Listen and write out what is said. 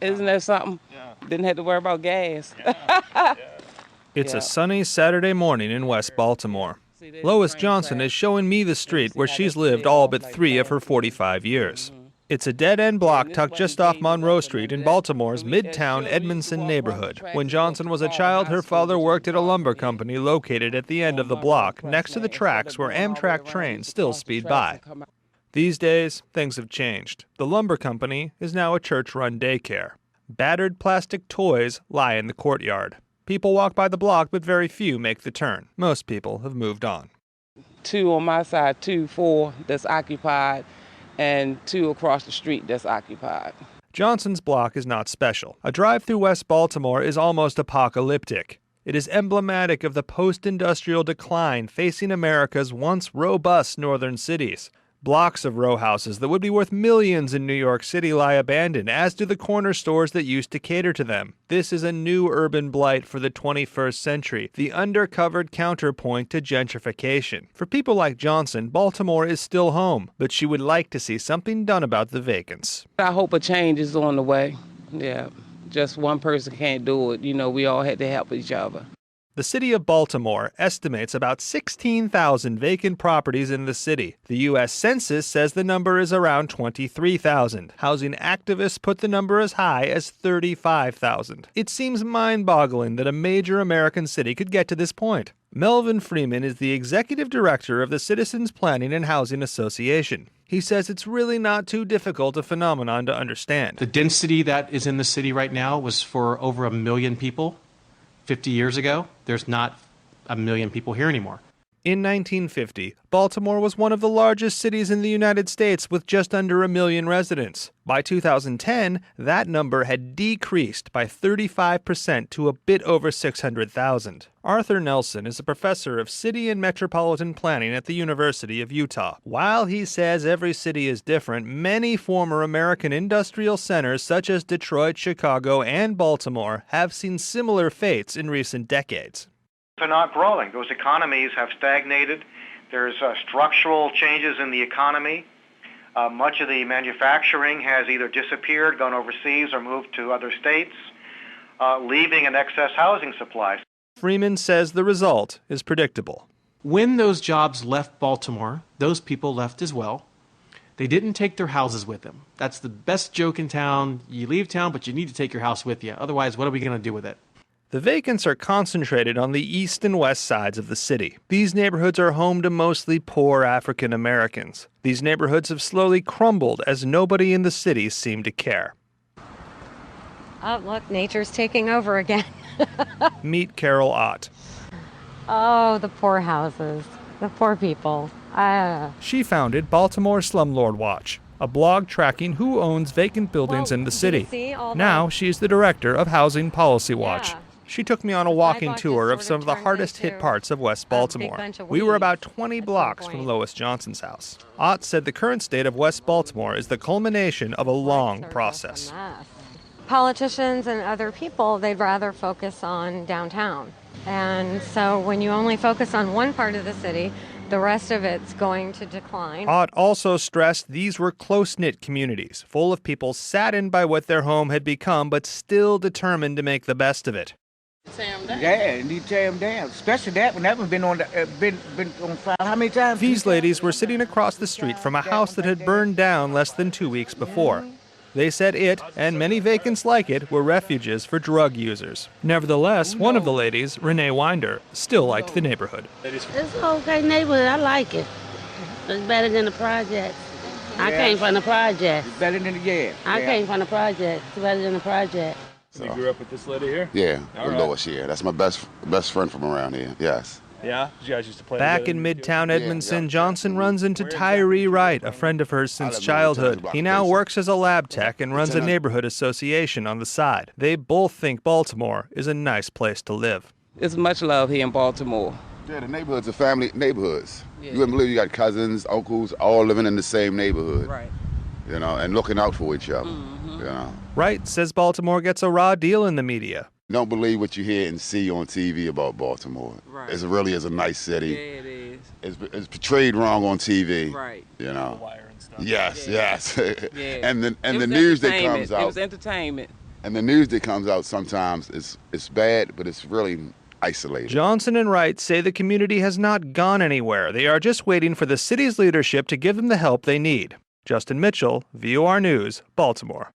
Isn't that something? Yeah. Didn't have to worry about gas. Yeah. It's a sunny Saturday morning in West Baltimore. Lois Johnson is showing me the street where she's lived all but 3 of her 45 years. It's a dead-end block tucked just off Monroe Street in Baltimore's Midtown Edmondson neighborhood. When Johnson was a child, her father worked at a lumber company located at the end of the block, next to the tracks where Amtrak trains still speed by. These days, things have changed. The lumber company is now a church-run daycare. Battered plastic toys lie in the courtyard. People walk by the block, but very few make the turn. Most people have moved on. 2 on my side, 4 that's occupied, and 2 across the street that's occupied. Johnson's block is not special. A drive through West Baltimore is almost apocalyptic. It is emblematic of the post-industrial decline facing America's once robust northern cities. Blocks of row houses that would be worth millions in New York City lie abandoned, as do the corner stores that used to cater to them. This is a new urban blight for the 21st century, the undercovered counterpoint to gentrification. For people like Johnson, Baltimore is still home, but she would like to see something done about the vacants. I hope a change is on the way. Yeah, just one person can't do it. You know, we all had to help each other. The city of Baltimore estimates about 16,000 vacant properties in the city. The U.S. Census says the number is around 23,000. Housing activists put the number as high as 35,000. It seems mind-boggling that a major American city could get to this point. Melvin Freeman is the executive director of the Citizens Planning and Housing Association. He says it's really not too difficult a phenomenon to understand. The density that is in the city right now was for over 1 million people. 50 years ago, there's not 1 million people here anymore. In 1950, Baltimore was one of the largest cities in the United States with just under 1 million residents. By 2010, that number had decreased by 35% to a bit over 600,000. Arthur Nelson is a professor of city and metropolitan planning at the University of Utah. While he says every city is different, many former American industrial centers such as Detroit, Chicago, and Baltimore have seen similar fates in recent decades. They're not growing. Those economies have stagnated. There's structural changes in the economy. Much of the manufacturing has either disappeared, gone overseas, or moved to other states, leaving an excess housing supply. Freeman says the result is predictable. When those jobs left Baltimore, those people left as well. They didn't take their houses with them. That's the best joke in town. You leave town, but you need to take your house with you. Otherwise, what are we going to do with it? The vacants are concentrated on the east and west sides of the city. These neighborhoods are home to mostly poor African Americans. These neighborhoods have slowly crumbled as nobody in the city seemed to care. Oh, look, nature's taking over again. Meet Carol Ott. Oh, the poor houses, the poor people. She founded Baltimore Slumlord Watch, a blog tracking who owns vacant buildings in the city. Now she's the director of Housing Policy Watch. Yeah. She took me on a walking tour of some of the hardest hit parts of West Baltimore. We were about 20 blocks from Lois Johnson's house. Ott said the current state of West Baltimore is the culmination of a long process. Politicians and other people, they'd rather focus on downtown. And so when you only focus on one part of the city, the rest of it's going to decline. Ott also stressed these were close-knit communities, full of people saddened by what their home had become, but still determined to make the best of it. Tear them down. Yeah, you need to tear them down. Especially that one. That one's been on fire. How many times? These ladies were sitting across the street from a house that had burned down less than 2 weeks before. They said it, and many vacants like it, were refuges for drug users. Nevertheless, one of the ladies, Renee Winder, still liked the neighborhood. It's an okay neighborhood. I like it. It's better than the projects. I came from the projects. It's better than the I came from the projects. It's better than the project. So. You grew up with this lady here? Yeah, with Lois here. That's my best friend from around here, yes. Yeah? You guys used to play Back in Midtown Edmondson, Johnson runs into Tyree Wright, a friend of hers since childhood. He now works as a lab tech and runs a neighborhood association on the side. They both think Baltimore is a nice place to live. There's much love here in Baltimore. Yeah, the neighborhoods are family neighborhoods. Yeah. You wouldn't believe you got cousins, uncles, all living in the same neighborhood. Right. You know, and looking out for each other. You know. Wright says Baltimore gets a raw deal in the media. Don't believe what you hear and see on TV about Baltimore. Right. It really is a nice city. Yeah, it is. It's portrayed wrong on TV. Right. You know. Wire and stuff. Yes, yeah. yes. Yeah. and the news that comes out. It was entertainment. And the news that comes out sometimes it's bad, but it's really isolated. Johnson and Wright say the community has not gone anywhere. They are just waiting for the city's leadership to give them the help they need. Justin Mitchell, VOR News, Baltimore.